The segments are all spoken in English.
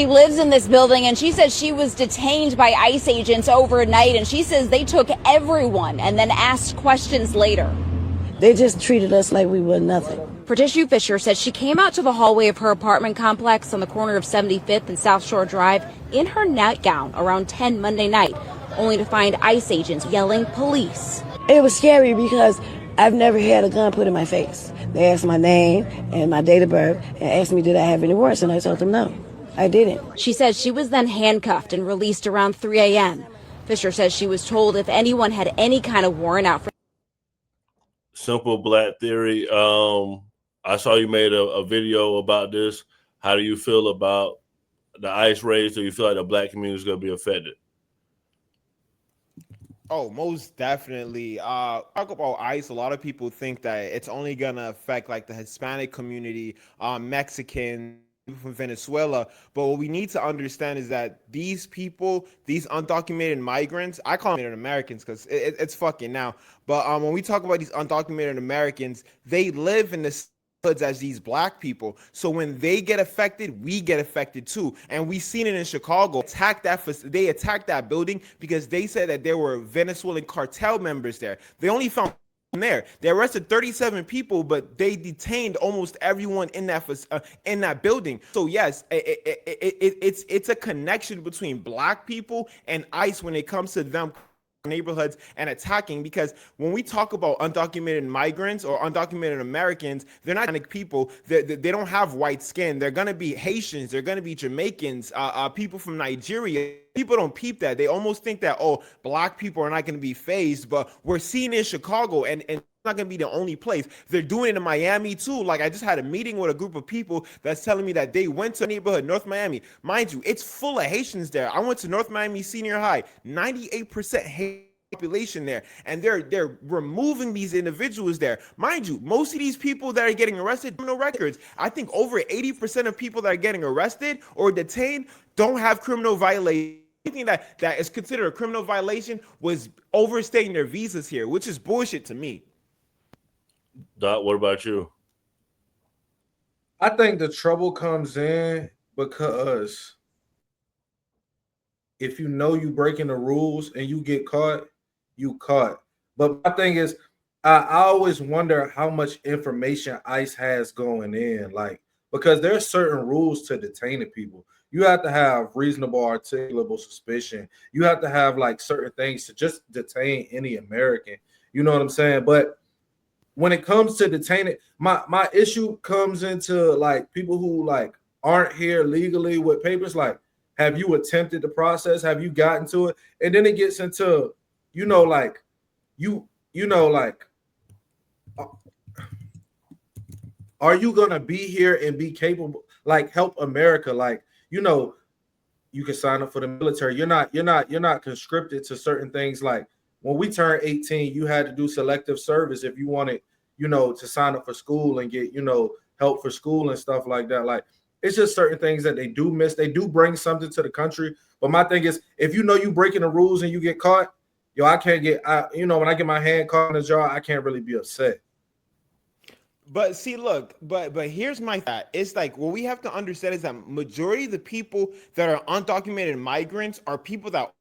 She lives in this building, and she says she was detained by ICE agents overnight, and she says they took everyone and then asked questions later. They just treated us like we were nothing. Patricia Fisher says she came out to the hallway of her apartment complex on the corner of 75th and South Shore Drive in her nightgown around 10 Monday night, only to find ICE agents yelling police. It was scary because I've never had a gun put in my face. They asked my name and my date of birth and asked me did I have any warrants, and I told them no, I didn't. She says she was then handcuffed and released around 3 a.m. Fisher says she was told if anyone had any kind of warrant out for Simple Black Theory. I saw you made a video about this. How do you feel about the ICE raids? Do you feel like the Black community is going to be affected? Oh, most definitely. Talk about ICE. A lot of people think that it's only gonna affect like the Hispanic community, Mexican, from Venezuela. But what we need to understand is that these people, these undocumented migrants, I call them Americans because it's fucking now. But when we talk about these undocumented Americans, they live in the hoods as these Black people. So when they get affected, we get affected too. And we seen it in Chicago. They attacked that building because they said that there were Venezuelan cartel members there. They only found there. They arrested 37 people, but they detained almost everyone in that building. So yes, it's a connection between Black people and ICE when it comes to them neighborhoods and attacking, because when we talk about undocumented migrants or undocumented Americans, they're not people. They don't have white skin. They're gonna be Haitians. They're gonna be Jamaicans. People from Nigeria. People don't peep that. They almost think that, oh, Black people are not gonna be phased. But we're seeing in Chicago, and it's not gonna be the only place. They're doing it in Miami too. Like I just had a meeting with a group of people that's telling me that they went to a neighborhood, North Miami. Mind you, it's full of Haitians there. I went to North Miami Senior High, 98% Haitian population there, and they're removing these individuals there. Mind you, most of these people that are getting arrested, criminal records. I think over 80% of people that are getting arrested or detained don't have criminal violations. Anything that is considered a criminal violation was overstaying their visas here, which is bullshit to me. Doc, what about you? I think the trouble comes in because if you know you breaking the rules and you get caught, you caught. But my thing is, I always wonder how much information ICE has going in, like, because there's certain rules to detaining people. You have to have reasonable, articulable suspicion. You have to have like certain things to just detain any American. You know what I'm saying? But when it comes to detaining, my issue comes into like people who like aren't here legally with papers. Like, have you attempted the process? Have you gotten to it? And then it gets into, like, are you gonna be here and be capable, like help America? Like, you can sign up for the military. You're not conscripted to certain things. Like when we turned 18, you had to do selective service if you wanted, to sign up for school and get, help for school and stuff like that. Like, it's just certain things that they do miss. They do bring something to the country. But my thing is, if you breaking the rules and you get caught, I can't get, when I get my hand caught in a jar, I can't really be upset. But see, look, but here's my thought. It's like what we have to understand is that majority of the people that are undocumented migrants are people that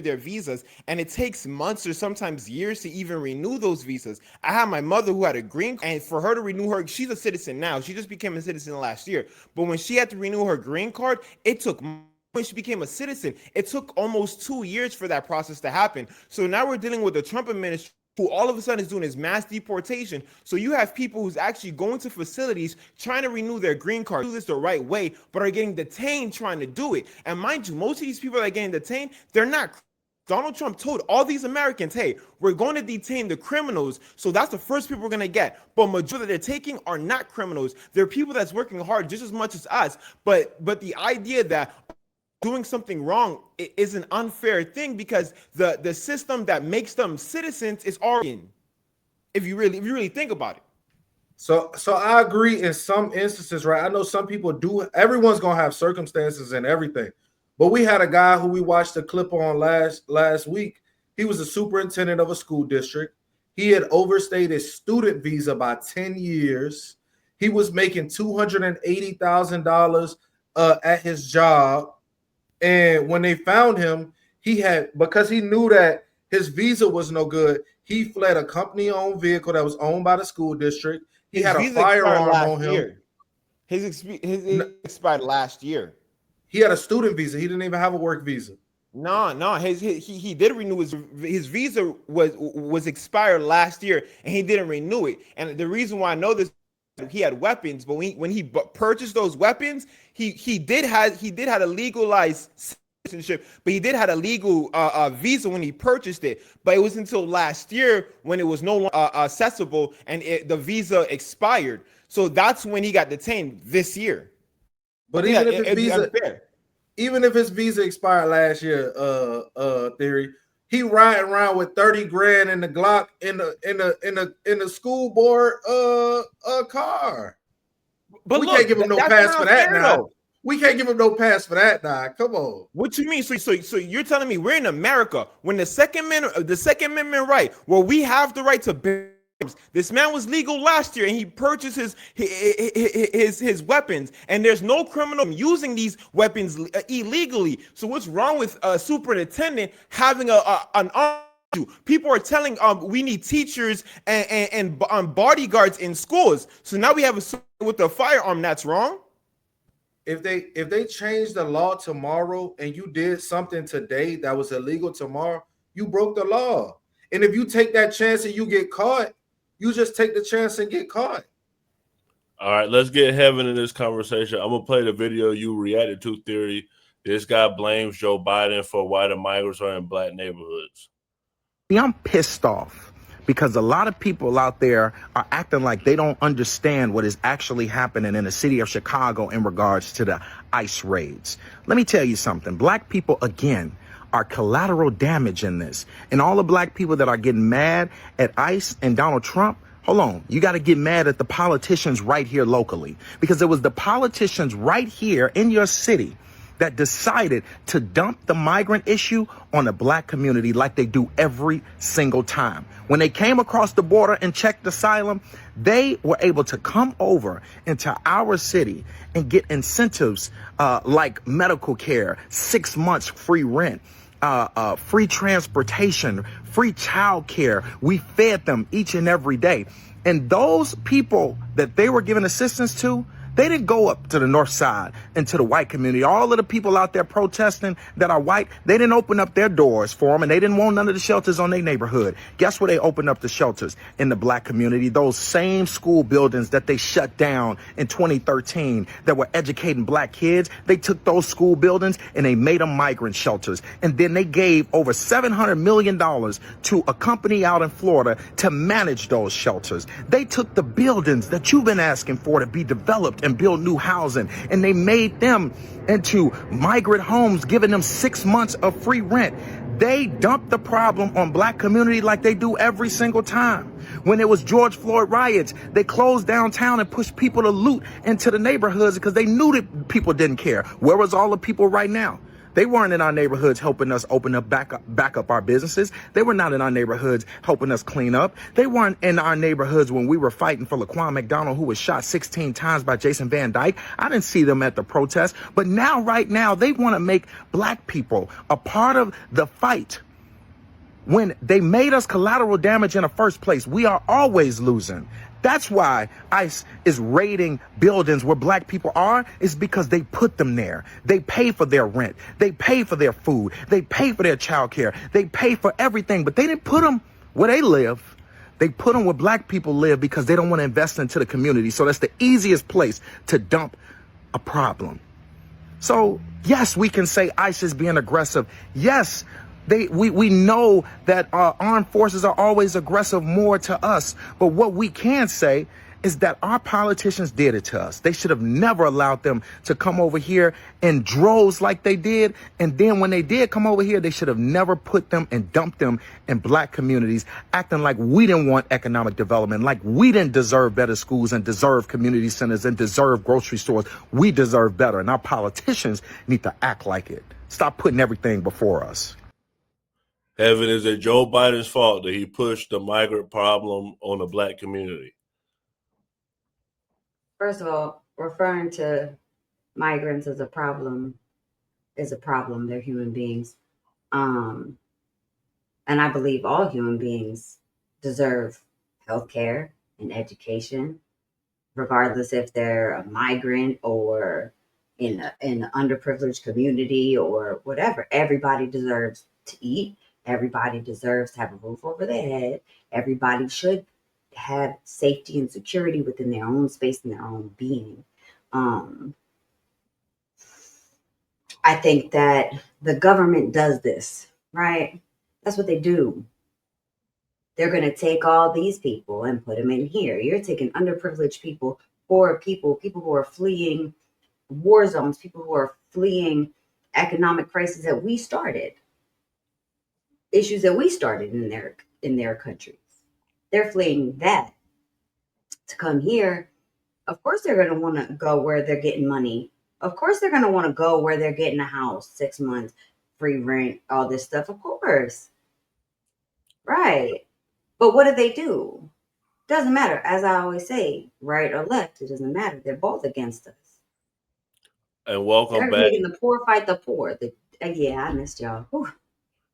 their visas, and it takes months or sometimes years to even renew those visas. I have my mother who had a green card, and for her to renew her, she's a citizen now. She just became a citizen last year. But when she had to renew her green card, it took when she became a citizen, it took almost 2 years for that process to happen. So now we're dealing with the Trump administration, who all of a sudden is doing is mass deportation. So you have people who's actually going to facilities trying to renew their green card, do this the right way, but are getting detained trying to do it. And mind you, most of these people that are getting detained, they're not. Donald Trump told all these Americans, hey, we're going to detain the criminals. So that's the first people we're going to get. But majority that they're taking are not criminals. They're people that's working hard just as much as us. But the idea that doing something wrong is an unfair thing, because the system that makes them citizens is already, if you really think about it. So I agree in some instances, right? I know some people do. Everyone's gonna have circumstances and everything, but we had a guy who we watched a clip on last week. He was a superintendent of a school district. He had overstayed his student visa by 10 years. He was making $280,000 at his job, and when they found him, because he knew that his visa was no good, he fled a company-owned vehicle that was owned by the school district. He had a firearm on him. His expired last year. He had a student visa. He didn't even have a work visa. No. He did renew his visa was expired last year, and he didn't renew it. And the reason why I know this, he had weapons, but when he purchased those weapons, he did have a legalized citizenship, but he did have a legal visa when he purchased it. But it was until last year when it was no longer accessible, and the visa expired. So that's when he got detained this year. But even if his visa expired last year, Theory, he riding around with 30 grand in the Glock in the school board car. But we can't give him no pass for that now. We can't give him no pass for that now. Come on. What you mean? So you're telling me we're in America when the Second Amendment right, where we have the right to bear. This man was legal last year, and he purchased his weapons, and there's no criminal using these weapons illegally. So what's wrong with a superintendent having an arm? People are telling we need teachers and bodyguards in schools. So now we have with a firearm. That's wrong. If they change the law tomorrow and you did something today that was illegal tomorrow, you broke the law. And if you take that chance and you get caught, you just take the chance and get caught. All right, let's get Heaven in this conversation. I'm going to play the video you reacted to, Theory. This guy blames Joe Biden for why the migrants are in black neighborhoods. I'm pissed off because a lot of people out there are acting like they don't understand what is actually happening in the city of Chicago in regards to the ICE raids. Let me tell you something. Black people, again, are collateral damage in this. And all the black people that are getting mad at ICE and Donald Trump, hold on, you got to get mad at the politicians right here locally, because it was the politicians right here in your city that decided to dump the migrant issue on the black community like they do every single time. When they came across the border and checked asylum, they were able to come over into our city and get incentives like medical care, 6 months free rent, free transportation, free child care. We fed them each and every day. And those people that they were giving assistance to, they didn't go up to the north side and to the white community. All of the people out there protesting that are white, they didn't open up their doors for them, and they didn't want none of the shelters on their neighborhood. Guess where they opened up the shelters? In the black community. Those same school buildings that they shut down in 2013 that were educating black kids, they took those school buildings and they made them migrant shelters. And then they gave over $700 million to a company out in Florida to manage those shelters. They took the buildings that you've been asking for to be developed and build new housing, and they made them into migrant homes, giving them 6 months of free rent. They dumped the problem on black community like they do every single time. When it was George Floyd riots, they closed downtown and pushed people to loot into the neighborhoods because they knew that people didn't care. Where was all the people right now? They weren't in our neighborhoods helping us open up back up our businesses. They were not in our neighborhoods helping us clean up. They weren't in our neighborhoods when we were fighting for Laquan McDonald, who was shot 16 times by Jason Van Dyke. I didn't see them at the protest. But now, right now, they want to make black people a part of the fight. When they made us collateral damage in the first place, we are always losing. That's why ICE is raiding buildings where black people are, is because they put them there. They pay for their rent. They pay for their food. They pay for their child care. They pay for everything, but they didn't put them where they live. They put them where black people live because they don't want to invest into the community. So that's the easiest place to dump a problem. So yes, we can say ICE is being aggressive. Yes, we know that armed forces are always aggressive more to us. But what we can say is that our politicians did it to us. They should have never allowed them to come over here in droves like they did. And then when they did come over here, they should have never put them and dumped them in black communities, acting like we didn't want economic development, like we didn't deserve better schools and deserve community centers and deserve grocery stores. We deserve better. And our politicians need to act like it. Stop putting everything before us. Heaven, is it Joe Biden's fault that he pushed the migrant problem on the black community? First of all, referring to migrants is a problem. They're human beings. And I believe all human beings deserve health care and education, regardless if they're a migrant or in an underprivileged community or whatever. Everybody deserves to eat. Everybody deserves to have a roof over their head. Everybody should have safety and security within their own space and their own being. I think that the government does this, right? That's what they do. They're going to take all these people and put them in here. You're taking underprivileged people, poor people, people who are fleeing war zones, people who are fleeing economic crises that we started, issues that we started in their countries. They're fleeing that to come here. Of course, they're going to want to go where they're getting money. Of course, they're going to want to go where they're getting a house, 6 months, free rent, all this stuff. Of course. Right. But what do? Doesn't matter. As I always say, right or left, it doesn't matter. They're both against us. And welcome They're back. making the poor fight the poor. Yeah, I missed y'all. Whew.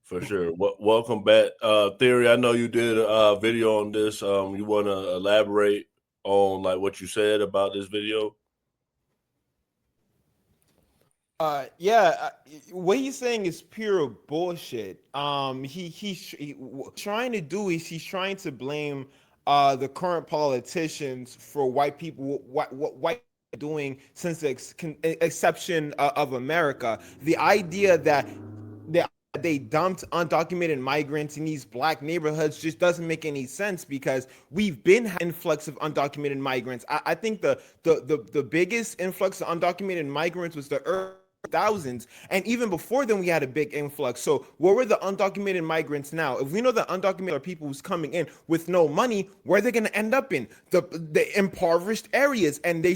For sure. Welcome back. Theory, I know you did a video on this. You want to elaborate on like what you said about this video? What he's saying is pure bullshit. He's trying to do is he's trying to blame the current politicians for white people, what white doing since the exception of America. The idea that they dumped undocumented migrants in these black neighborhoods just doesn't make any sense, because we've been an influx of undocumented migrants. I think the biggest influx of undocumented migrants was the early thousands, and even before then we had a big influx. So where were the undocumented migrants now? If we know that undocumented are people who's coming in with no money, where are they going to end up in? The impoverished areas, and they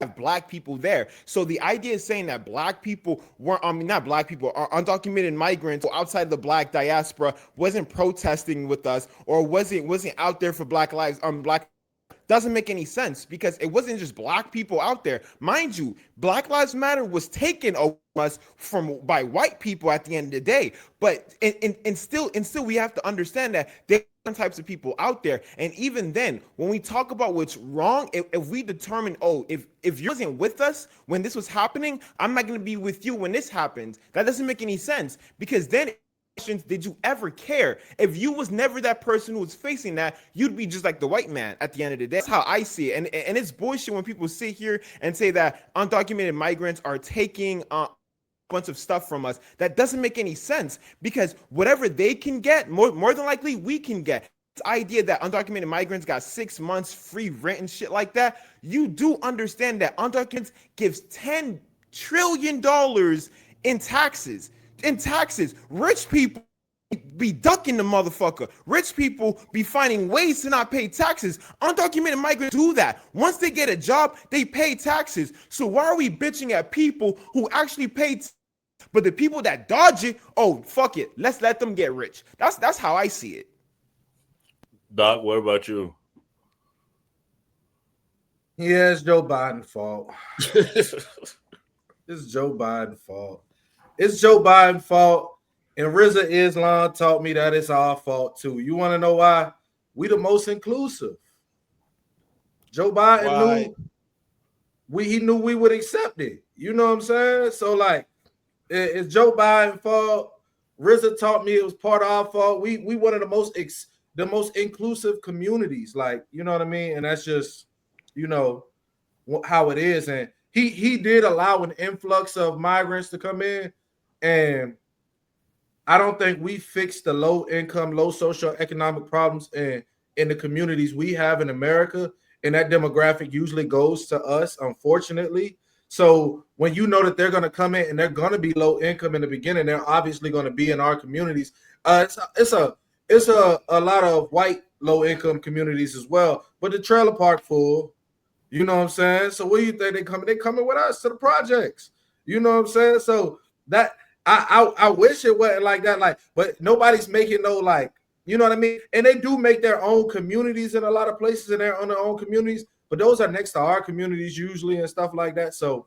have black people there. So the idea is saying that black people weren't, not black people, are undocumented migrants outside the black diaspora wasn't protesting with us, or wasn't out there for black lives, doesn't make any sense, because it wasn't just black people out there. Mind you, Black Lives Matter was taken away from us by white people at the end of the day. But and still we have to understand that there are types of people out there. And even then, when we talk about what's wrong, if we determine, if you wasn't with us when this was happening, I'm not going to be with you when this happens. That doesn't make any sense, because then did you ever care? If you was never that person who was facing that, you'd be just like the white man at the end of the day. That's how I see it. And it's bullshit when people sit here and say that undocumented migrants are taking a bunch of stuff from us. That doesn't make any sense, because whatever they can get, more than likely we can get. This idea that undocumented migrants got 6 months free rent and shit like that, you do understand that undocumented gives $10 trillion in taxes. Rich people be ducking the motherfucker. Rich people be finding ways to not pay taxes. Undocumented migrants do that. Once they get a job, they pay taxes. So why are we bitching at people who actually pay but the people that dodge it, fuck it, let's let them get rich. That's how I see it. Doc, what about you? Yeah, it's Joe Biden's fault. It's Joe Biden's fault. It's Joe Biden's fault, and Rizza Islam taught me that it's our fault too. You want to know why? We the most inclusive. Joe Biden knew we would accept it. You know what I'm saying? So like, it's Joe Biden's fault. Rizza taught me it was part of our fault. We one of the most inclusive communities. Like, you know what I mean? And that's just, you know, how it is. And he did allow an influx of migrants to come in. And I don't think we fixed the low income, low socioeconomic problems in the communities we have in America. And that demographic usually goes to us, unfortunately. So when you know that they're going to come in and they're going to be low income in the beginning, they're obviously going to be in our communities. It's a lot of white low income communities as well, but the trailer park full. You know what I'm saying? So what do you think they coming? They coming with us to the projects. You know what I'm saying? So that I wish it wasn't like that. Like, but nobody's making no like, you know what I mean? And they do make their own communities in a lot of places, and they're on their own communities. But those are next to our communities usually and stuff like that. So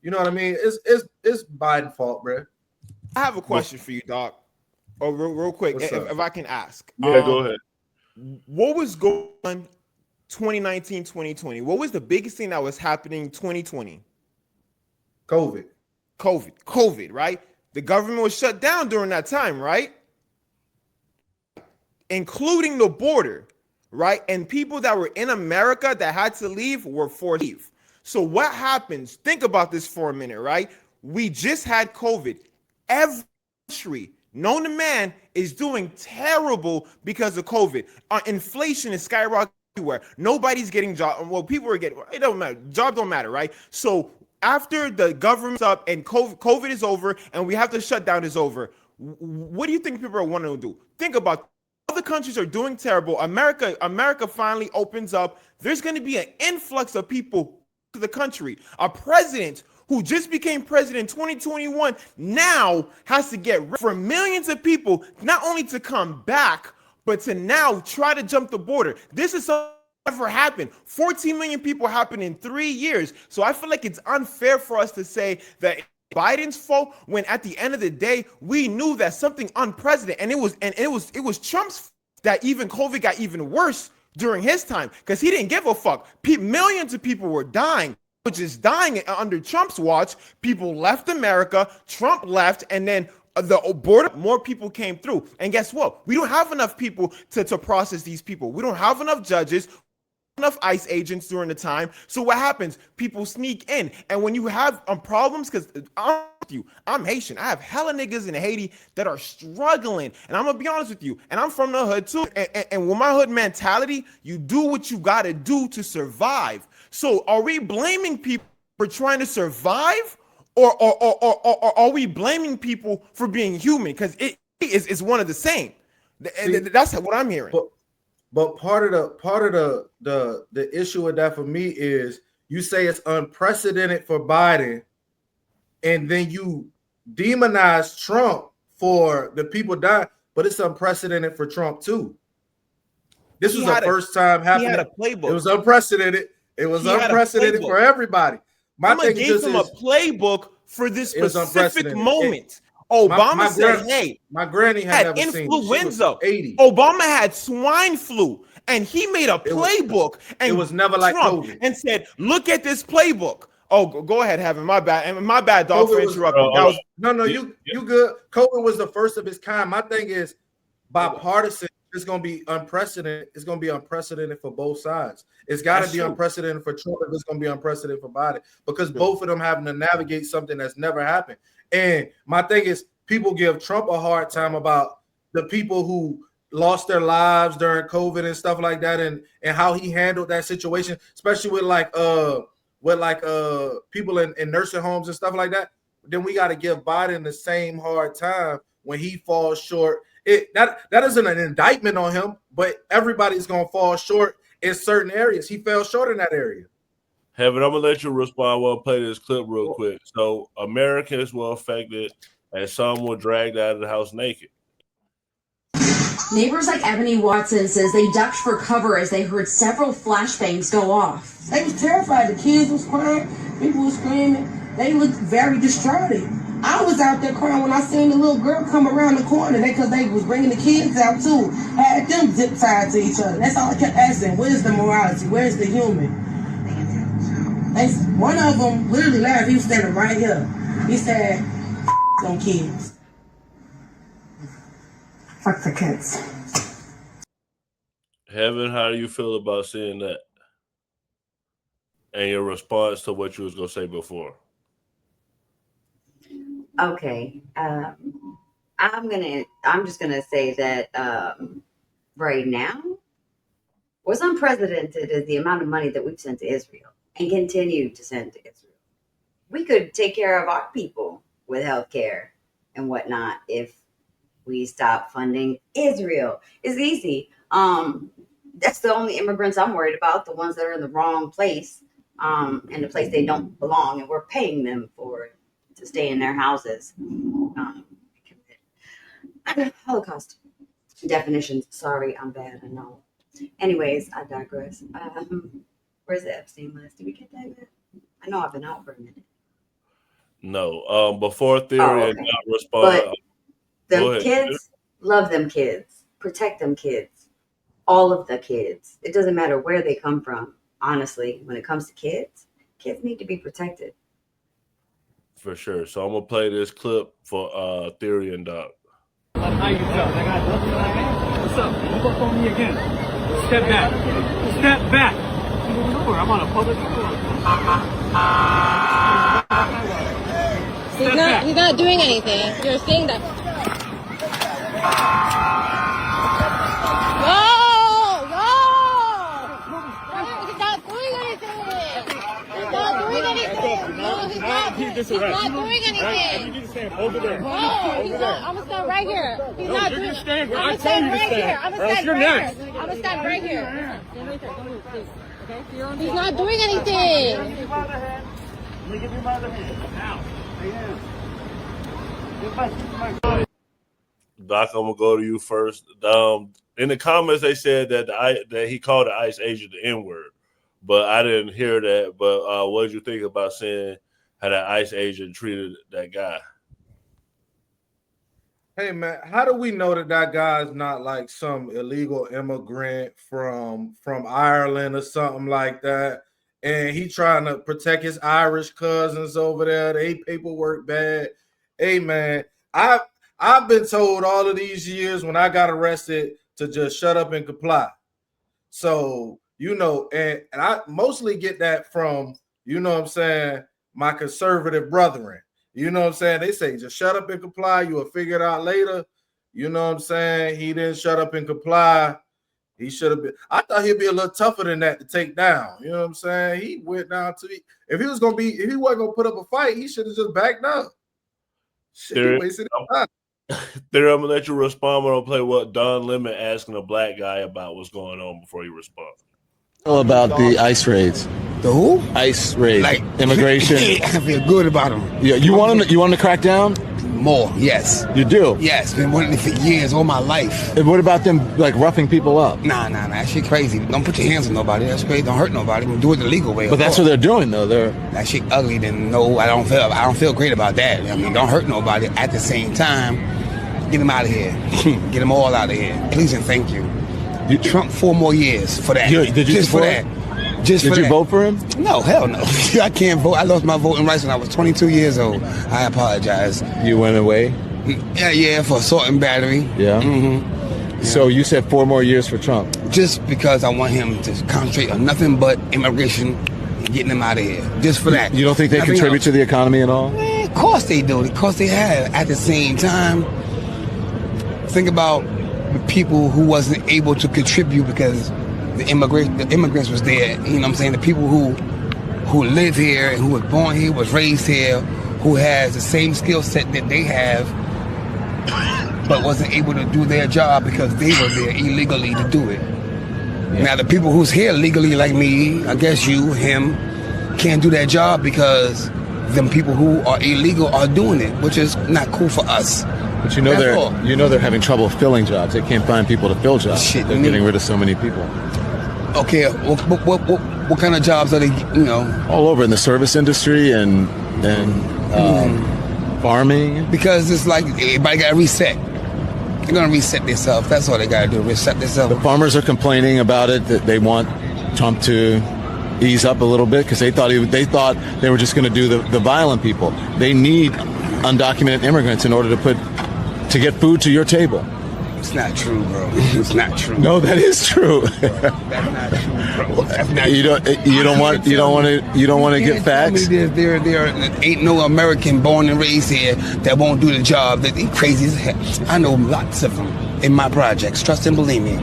You know what I mean? It's Biden's fault, bro. I have a question for you, Doc. Oh, real quick, if I can ask. Yeah, go ahead. What was going on 2019, 2020? What was the biggest thing that was happening 2020? COVID, right? The government was shut down during that time, right? Including the border, right? And people that were in America that had to leave were forced to leave. So what happens? Think about this for a minute, right? We just had COVID. Every country known to man is doing terrible because of COVID. Inflation is skyrocketing everywhere. Nobody's getting jobs. Well, people are getting, it don't matter. Jobs don't matter, right? So after the government's up and COVID is over and we have to shut down is over, what do you think people are wanting to do? Think about other countries are doing terrible. America finally opens up. There's going to be an influx of people to the country. A president who just became president in 2021 now has to get rid for millions of people, not only to come back, but to now try to jump the border. This is something that never happened. 14 million people happened in 3 years. So I feel like it's unfair for us to say that Biden's fault when at the end of the day we knew that something unprecedented, and it was Trump's that even COVID got even worse during his time because he didn't give a fuck. Millions of people were dying, which is dying under Trump's watch. People left America, Trump left, and then the border, more people came through. And guess what? We don't have enough people to process these people. We don't have enough judges, enough ICE agents during the time. So what happens? People sneak in. And when you have problems, because I'm with you, I'm Haitian. I have hella niggas in Haiti that are struggling. And I'm going to be honest with you. And I'm from the hood too. And with my hood mentality, you do what you got to do to survive. So are we blaming people for trying to survive? Or are we blaming people for being human? Because it is one of the same. That's what I'm hearing. But part of the issue with that for me is you say it's unprecedented for Biden, and then you demonize Trump for the people dying, but it's unprecedented for Trump too. This was the first time happening. He had a playbook. It was unprecedented. It was unprecedented for everybody. My thing gave him a playbook for this specific moment. Obama said, "Hey, my granny had influenza. 80. Obama had swine flu, and he made a playbook. And it was never like COVID. And said, "Look at this playbook." Oh, go ahead, Heaven. My bad, and my bad, dog, for interrupting. No, you good. COVID was the first of its kind. My thing is, bipartisan. It's going to be unprecedented. It's going to be unprecedented for both sides. It's got to be unprecedented for Trump. It's going to be unprecedented for Biden because both of them having to navigate something that's never happened. And my thing is, people give Trump a hard time about the people who lost their lives during COVID and stuff like that, and how he handled that situation, especially with people in nursing homes and stuff like that. Then we got to give Biden the same hard time when he falls short. That isn't an indictment on him, but everybody's gonna fall short in certain areas. He fell short in that area. Heaven, I'm gonna let you respond. We'll play this clip real quick. So Americans were affected, and some were dragged out of the house naked. Neighbors like Ebony Watson says they ducked for cover as they heard several flashbangs go off. They was terrified. The kids was crying. People was screaming. They looked very distraught. I was out there crying when I seen the little girl come around the corner because they was bringing the kids out too. Had them zip tied to each other. That's all I kept asking. Where's the morality? Where's the human? One of them literally laughed. He was standing right here. He said, "Them kids." Fuck the kids. Heaven, how do you feel about seeing that? And your response to what you was gonna say before? Okay. I'm just gonna say that right now, what's unprecedented is the amount of money that we've sent to Israel and continue to send to Israel. We could take care of our people with health care and whatnot if we stop funding Israel. It's easy. That's the only immigrants I'm worried about, the ones that are in the wrong place, in the place they don't belong, and we're paying them for it to stay in their houses. Holocaust definitions. Sorry, I'm bad. I know. Anyways, I digress. Where's the Epstein list? Did we get that yet? I know I've been out for a minute. No. Before Theory Oh, and okay. not respond. But Go them ahead. kids, love them kids, protect them kids, all of the kids. It doesn't matter where they come from. Honestly, when it comes to kids need to be protected. For sure. So I'm gonna play this clip for Theory and Doc. How you feel? What's up? Don't go for me again. Step back. Step back. I'm on a public road. He's not doing anything. You're saying that. He's not doing anything. He's not doing anything. No, he's not doing anything. You need to stand over there. No, he's not. I'm gonna stand right here. He's not doing. You stand where I'm I gonna tell stand you to right here. stand. I'm Or gonna else stand you're right next. here. I'm gonna stand right here. Stand right there. Don't move, please. Okay? He's not doing anything. Let me give you my other hand. Now. Doc, I'm gonna go to you first. In the comments, they said that he called the ICE agent the N-word, but I didn't hear that. But what did you think about seeing how that ICE agent treated that guy? Hey man, how do we know that guy's not like some illegal immigrant from Ireland or something like that? And he trying to protect his Irish cousins over there. They paperwork bad. Hey man, I've been told all of these years when I got arrested to just shut up and comply. So, and I mostly get that from, what I'm saying, my conservative brethren. You know what I'm saying? They say, just shut up and comply. You will figure it out later. You know what I'm saying? He didn't shut up and comply. He should have been. I thought he'd be a little tougher than that to take down. You know what I'm saying? He went down to if he wasn't gonna put up a fight, he should have just backed up. Shit, he wasted his time. There, I'm gonna let you respond, but I'll play what Don Lemon asking a black guy about what's going on before you respond. About the ICE raids. The who? ICE raids. Like immigration. I feel good about them. Yeah, you want them to crack down? More, yes. You do? Yes, been wanting it for years, all my life. And what about them like roughing people up? Nah, that shit crazy. Don't put your hands on nobody. That's crazy. Don't hurt nobody. Do it the legal way. But that's what they're doing though. That shit ugly. Then no, I don't feel great about that. I mean, don't hurt nobody. At the same time, get them out of here. Get them all out of here. Please and thank you. Trump 4 more years for that. Did you just for that? Just Did for you that. vote for him? No, hell no. I can't vote. I lost my voting rights when I was 22 years old. I apologize. You went away? Yeah, for assault and battery. Yeah. Mm-hmm. So you said 4 more years for Trump? Just because I want him to concentrate on nothing but immigration, getting them out of here. Just for that. You don't think they nothing contribute else. to the economy at all? Of course they do. Of course they have. At the same time, think about the people who wasn't able to contribute because the immigrants was there. You know what I'm saying? The people who live here and who was born here, was raised here, who has the same skill set that they have, but wasn't able to do their job because they were there illegally to do it. Yeah. Now the people who's here legally, like me, I guess you, him, can't do that job because them people who are illegal are doing it, which is not cool for us. But they're having trouble filling jobs. They can't find people to fill jobs. Shit, they're getting rid of so many people. Okay, what kind of jobs are they? All over in the service industry and farming. Because it's like everybody got to reset. They're gonna reset themselves. That's all they got to do. Reset themselves. The farmers are complaining about it, that they want Trump to ease up a little bit because they thought they were just going to do the violent people. They need undocumented immigrants in order to get food to your table. It's not true, bro. It's not true. No, that is true. That's not true, bro. That's not you don't want to get facts. There ain't no American born and raised here that won't do the job. That they crazy as hell. I know lots of them in my projects. Trust and believe me.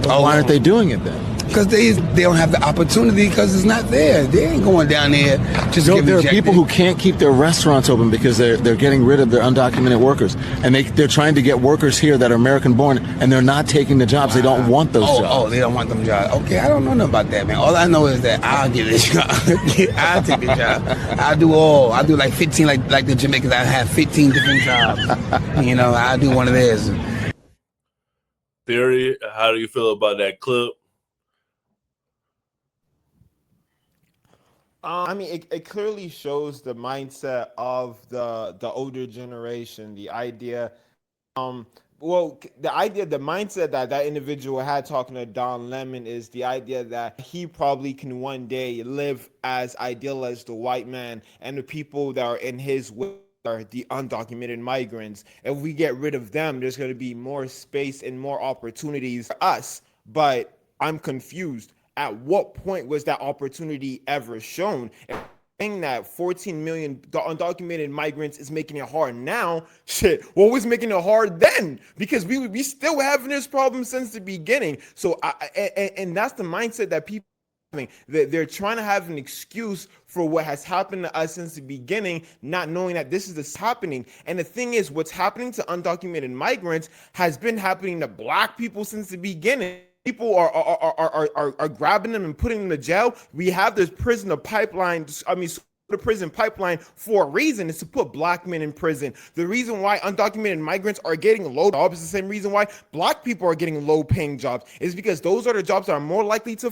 Why aren't they doing it then? Because they don't have the opportunity because it's not there. They ain't going down there just no, there are people who can't keep their restaurants open because they're getting rid of their undocumented workers, and they're trying to get workers here that are American born, and they're not taking the jobs. They don't want those jobs. Oh, they don't want them jobs. Okay, I don't know nothing about that, man. All I know is that I'll get this job. I'll take the job. I'll do like 15, like the Jamaicans. I have 15 different jobs. I'll do one of theirs. Theory, how do you feel about that clip? I mean, it clearly shows the mindset of the older generation. The idea, the mindset that that individual had talking to Don Lemon is the idea that he probably can one day live as ideal as the white man, and the people that are in his way are the undocumented migrants. If we get rid of them, there's going to be more space and more opportunities for us. But I'm confused. At what point was that opportunity ever shown? Saying that 14 million undocumented migrants is making it hard now, shit, what was making it hard then? Because we still having this problem since the beginning. So and that's the mindset that people having. They're trying to have an excuse for what has happened to us since the beginning, not knowing that this is happening. And the thing is, what's happening to undocumented migrants has been happening to black people since the beginning. People are grabbing them and putting them to jail. We have this prison pipeline. The prison pipeline for a reason is to put black men in prison. The reason why undocumented migrants are getting low jobs is the same reason why black people are getting low-paying jobs. Is because those are the jobs that are more likely to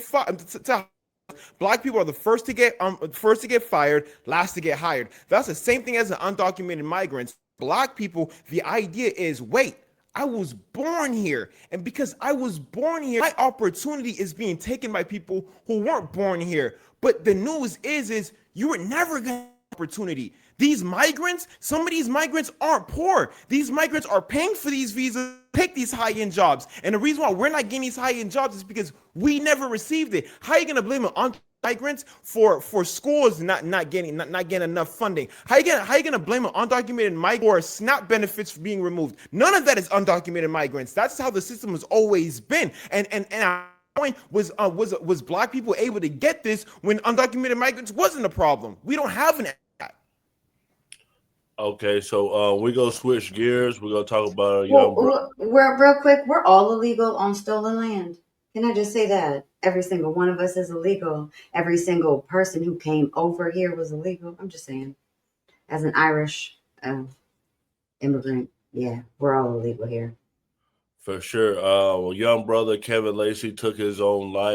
black people are the first to get fired, last to get hired. That's the same thing as the undocumented migrants. Black people, the idea is, wait, I was born here. And because I was born here, my opportunity is being taken by people who weren't born here. But the news is you were never going to have opportunity. These migrants, some of these migrants aren't poor. These migrants are paying for these visas, take these high-end jobs. And the reason why we're not getting these high-end jobs is because we never received it. How are you going to blame it on migrants for schools not getting enough funding? How you gonna blame an undocumented migrant for SNAP benefits for being removed? None of that is undocumented migrants. That's how the system has always been. And our point was black people able to get this when undocumented migrants wasn't a problem? We don't have an. Okay, so we're gonna switch gears. We're gonna talk about a young brother. We're real quick. We're all illegal on stolen land. Can I just say that? Every single one of us is illegal. Every single person who came over here was illegal. I'm just saying. As an Irish immigrant, yeah, we're all illegal here. For sure. Young brother Kevin Lacey took his own life.